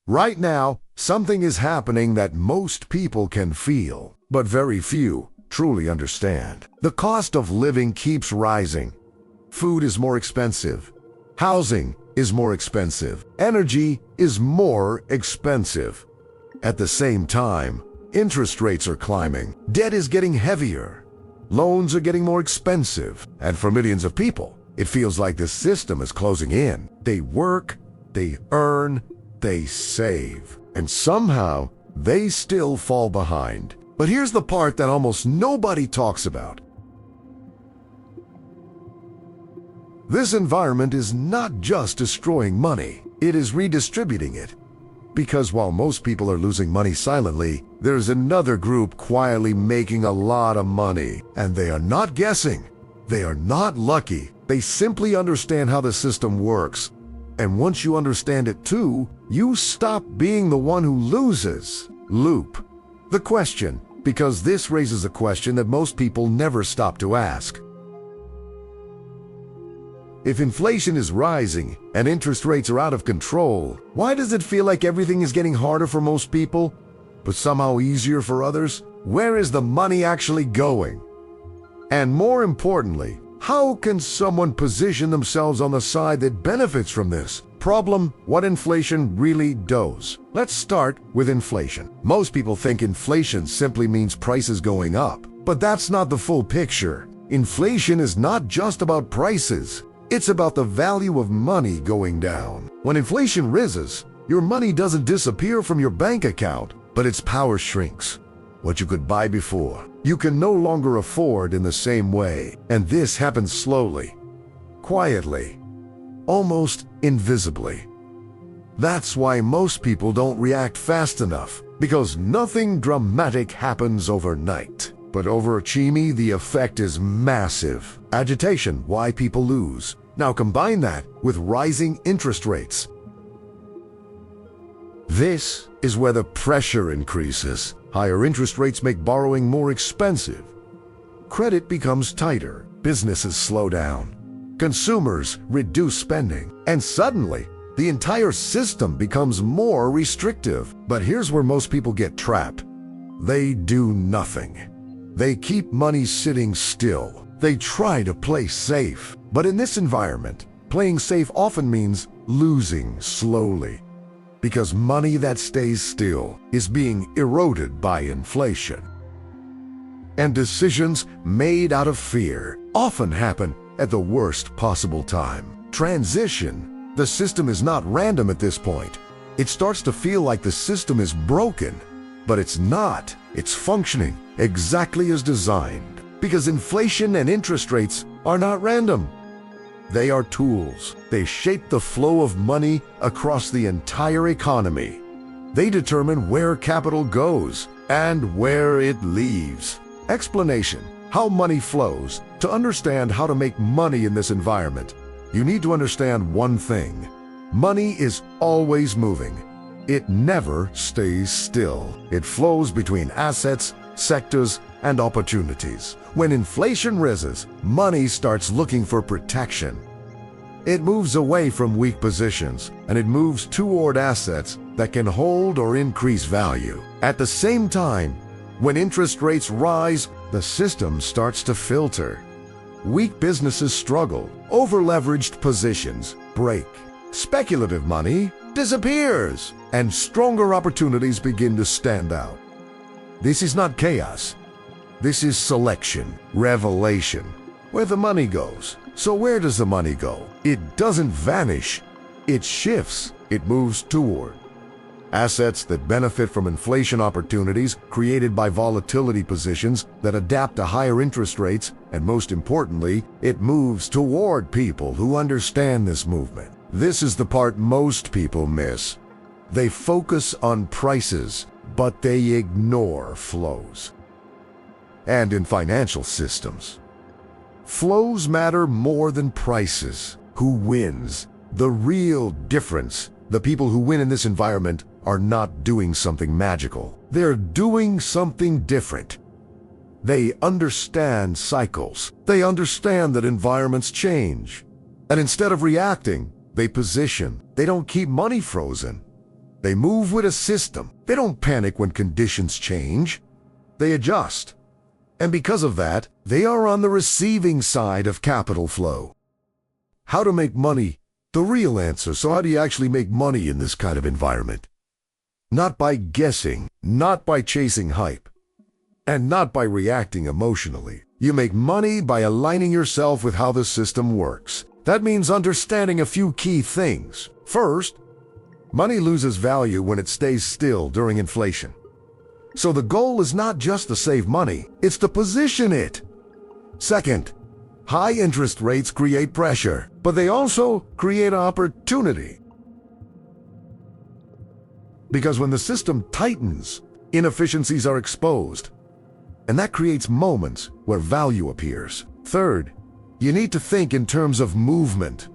Right now, something is happening that most people can feel, but very few truly understand. The cost of living keeps rising. Food is more expensive. Housing is more expensive. Energy is more expensive. At the same time, interest rates are climbing. Debt is getting heavier. Loans are getting more expensive. And for millions of people, it feels like the system is closing in. They work, they earn, they save. And somehow, they still fall behind. But here's the part that almost nobody talks about. This environment is not just destroying money, it is redistributing it. Because while most people are losing money silently, there's another group quietly making a lot of money. And they are not guessing. They are not lucky. They simply understand how the system works. And once you understand it too, you stop being the one who loses. Loop. The question, because this raises a question that most people never stop to ask. If inflation is rising and interest rates are out of control, why does it feel like everything is getting harder for most people, but somehow easier for others? Where is the money actually going? And more importantly, how can someone position themselves on the side that benefits from this? Problem, what inflation really does. Let's start with inflation. Most people think inflation simply means prices going up, but that's not the full picture. Inflation is not just about prices. It's about the value of money going down. When inflation rises, your money doesn't disappear from your bank account, but its power shrinks. What you could buy before, you can no longer afford in the same way. And this happens slowly, quietly, almost invisibly. That's why most people don't react fast enough, because nothing dramatic happens overnight. But over Chimi, the effect is massive. Agitation, why people lose. Now combine that with rising interest rates. This is where the pressure increases. Higher interest rates make borrowing more expensive. Credit becomes tighter. Businesses slow down. Consumers reduce spending. And suddenly, the entire system becomes more restrictive. But here's where most people get trapped. They do nothing. They keep money sitting still. They try to play safe. But in this environment, playing safe often means losing slowly. Because money that stays still is being eroded by inflation. And decisions made out of fear often happen at the worst possible time. Transition. The system is not random at this point. It starts to feel like the system is broken. But it's not. It's functioning exactly as designed. Because inflation and interest rates are not random. They are tools. They shape the flow of money across the entire economy. They determine where capital goes and where it leaves. Explanation: how money flows. To understand how to make money in this environment, you need to understand one thing. Money is always moving. It never stays still. It flows between assets, sectors, and opportunities. When inflation rises, money starts looking for protection. It moves away from weak positions, and it moves toward assets that can hold or increase value. At the same time, when interest rates rise, the system starts to filter. Weak businesses struggle. Over-leveraged positions break. Speculative money disappears, and stronger opportunities begin to stand out. This is not chaos. This is selection, revelation. Where the money goes. So where does the money go? It doesn't vanish. It shifts. It moves toward assets that benefit from inflation opportunities created by volatility positions that adapt to higher interest rates, and most importantly, it moves toward people who understand this movement. This is the part most people miss. They focus on prices, but they ignore flows. And in financial systems, flows matter more than prices. Who wins? The real difference. The people who win in this environment are not doing something magical. They're doing something different. They understand cycles. They understand that environments change. And instead of reacting, they position. They don't keep money frozen. They move with a system. They don't panic when conditions change. They adjust. And because of that, they are on the receiving side of capital flow. How to make money? The real answer. So how do you actually make money in this kind of environment? Not by guessing, not by chasing hype, and not by reacting emotionally. You make money by aligning yourself with how the system works. That means understanding a few key things. First, money loses value when it stays still during inflation. So the goal is not just to save money, it's to position it. Second, high interest rates create pressure, but they also create opportunity. Because when the system tightens, inefficiencies are exposed, and that creates moments where value appears. Third, you need to think in terms of movement.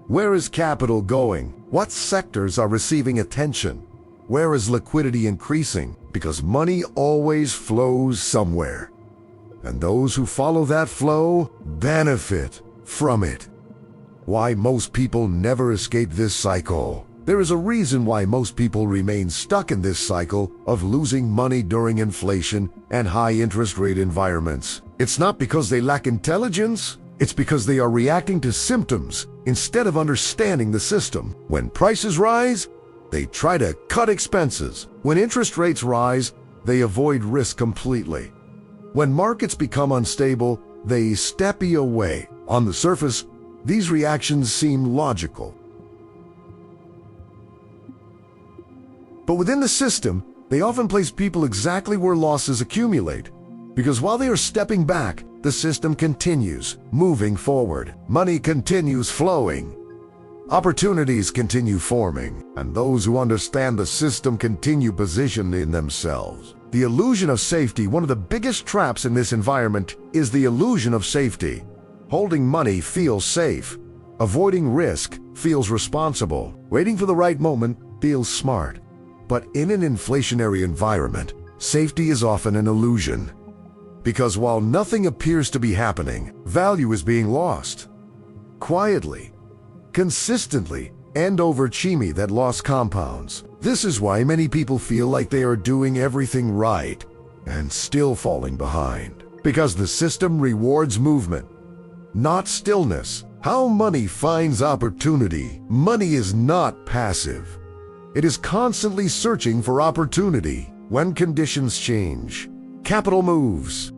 Where is capital going? What sectors are receiving attention? Where is liquidity increasing? Because money always flows somewhere. And those who follow that flow benefit from it. Why most people never escape this cycle? There is a reason why most people remain stuck in this cycle of losing money during inflation and high interest rate environments. It's not because they lack intelligence. It's because they are reacting to symptoms instead of understanding the system. When prices rise, they try to cut expenses. When interest rates rise, they avoid risk completely. When markets become unstable, they step away. On the surface, these reactions seem logical. But within the system, they often place people exactly where losses accumulate. Because while they are stepping back, the system continues moving forward. Money continues flowing. Opportunities continue forming. And those who understand the system continue positioning themselves. The illusion of safety. One of the biggest traps in this environment is the illusion of safety. Holding money feels safe. Avoiding risk feels responsible. Waiting for the right moment feels smart. But in an inflationary environment, safety is often an illusion. Because while nothing appears to be happening, value is being lost. Quietly, consistently, and over chimney that loss compounds. This is why many people feel like they are doing everything right and still falling behind. Because the system rewards movement, not stillness. How money finds opportunity. Money is not passive. It is constantly searching for opportunity. When conditions change, capital moves.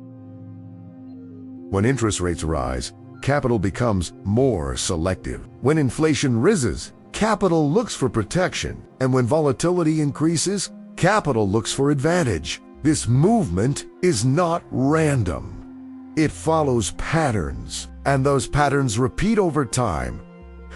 When interest rates rise, capital becomes more selective. When inflation rises, capital looks for protection. And when volatility increases, capital looks for advantage. This movement is not random. It follows patterns, and those patterns repeat over time,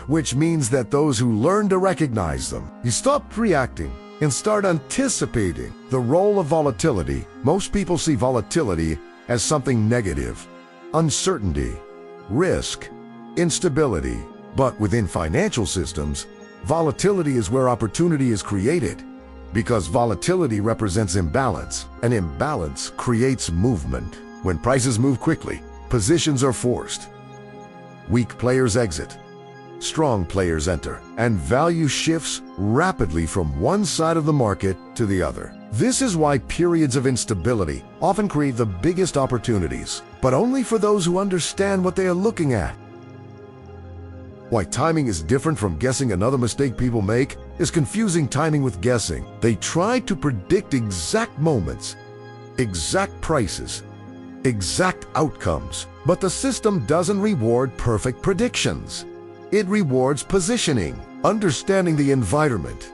which means that those who learn to recognize them, you stop reacting and start anticipating the role of volatility. Most people see volatility as something negative, uncertainty, risk, instability. But within financial systems, volatility is where opportunity is created, because volatility represents imbalance, and imbalance creates movement. When prices move quickly, positions are forced. Weak players exit. Strong players enter, and value shifts rapidly from one side of the market to the other. This is why periods of instability often create the biggest opportunities, but only for those who understand what they are looking at. Why timing is different from guessing. Another mistake people make is confusing timing with guessing. They try to predict exact moments, exact prices, exact outcomes, but the system doesn't reward perfect predictions. It rewards positioning, understanding the environment,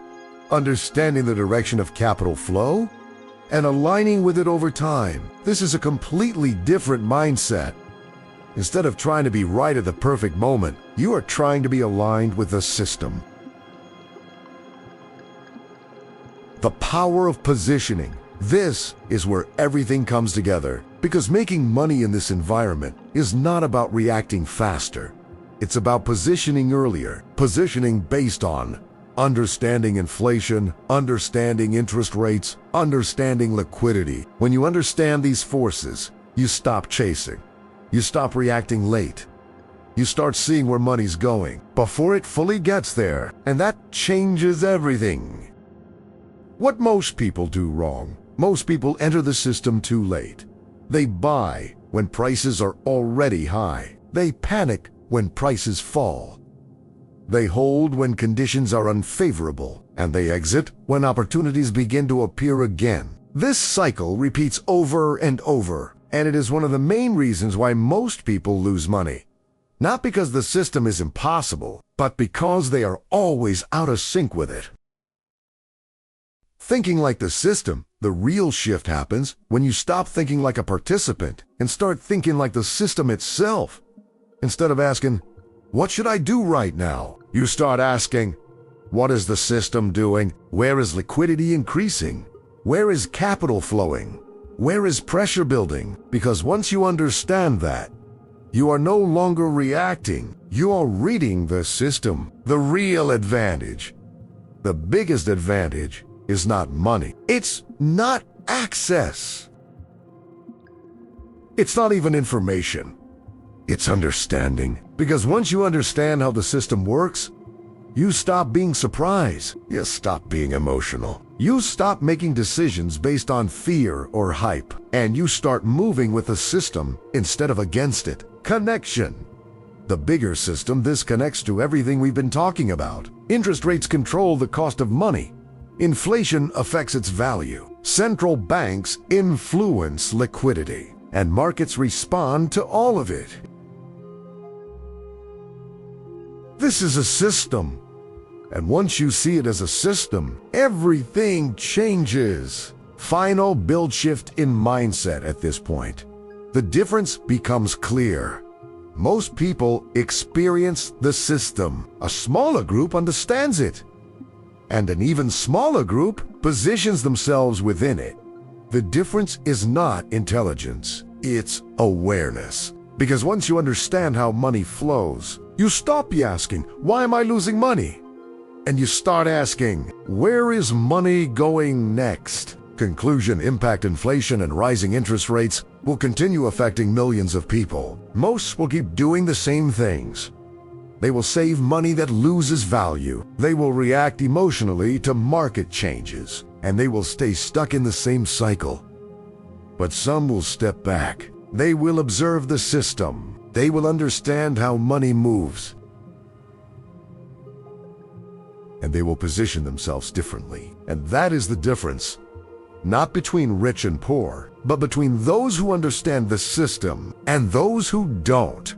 understanding the direction of capital flow, and aligning with it over time. This is a completely different mindset. Instead of trying to be right at the perfect moment, you are trying to be aligned with the system. The power of positioning. This is where everything comes together, because making money in this environment is not about reacting faster. It's about positioning earlier, positioning based on understanding inflation, understanding interest rates, understanding liquidity. When you understand these forces, you stop chasing. You stop reacting late. You start seeing where money's going before it fully gets there, and that changes everything. What most people do wrong: most people enter the system too late. They buy when prices are already high. They panic when prices fall. They hold when conditions are unfavorable, and they exit when opportunities begin to appear again. This cycle repeats over and over, and it is one of the main reasons why most people lose money. Not because the system is impossible, but because they are always out of sync with it. Thinking like the system, the real shift happens when you stop thinking like a participant and start thinking like the system itself. Instead of asking, "What should I do right now?" you start asking, "What is the system doing? Where is liquidity increasing? Where is capital flowing? Where is pressure building?" Because once you understand that, you are no longer reacting. You are reading the system. The real advantage, the biggest advantage, is not money. It's not access. It's not even information. It's understanding. Because once you understand how the system works, you stop being surprised. You stop being emotional. You stop making decisions based on fear or hype. And you start moving with the system instead of against it. Connection. The bigger system, this connects to everything we've been talking about. Interest rates control the cost of money. Inflation affects its value. Central banks influence liquidity. And markets respond to all of it. This is a system. And once you see it as a system, everything changes. Final build shift in mindset at this point. The difference becomes clear. Most people experience the system. A smaller group understands it. And an even smaller group positions themselves within it. The difference is not intelligence, it's awareness. Because once you understand how money flows, you stop asking, "Why am I losing money?" And you start asking, "Where is money going next?" Conclusion: impact inflation and rising interest rates will continue affecting millions of people. Most will keep doing the same things. They will save money that loses value. They will react emotionally to market changes, and they will stay stuck in the same cycle. But some will step back. They will observe the system. They will understand how money moves. And they will position themselves differently. And that is the difference. Not between rich and poor, but between those who understand the system and those who don't.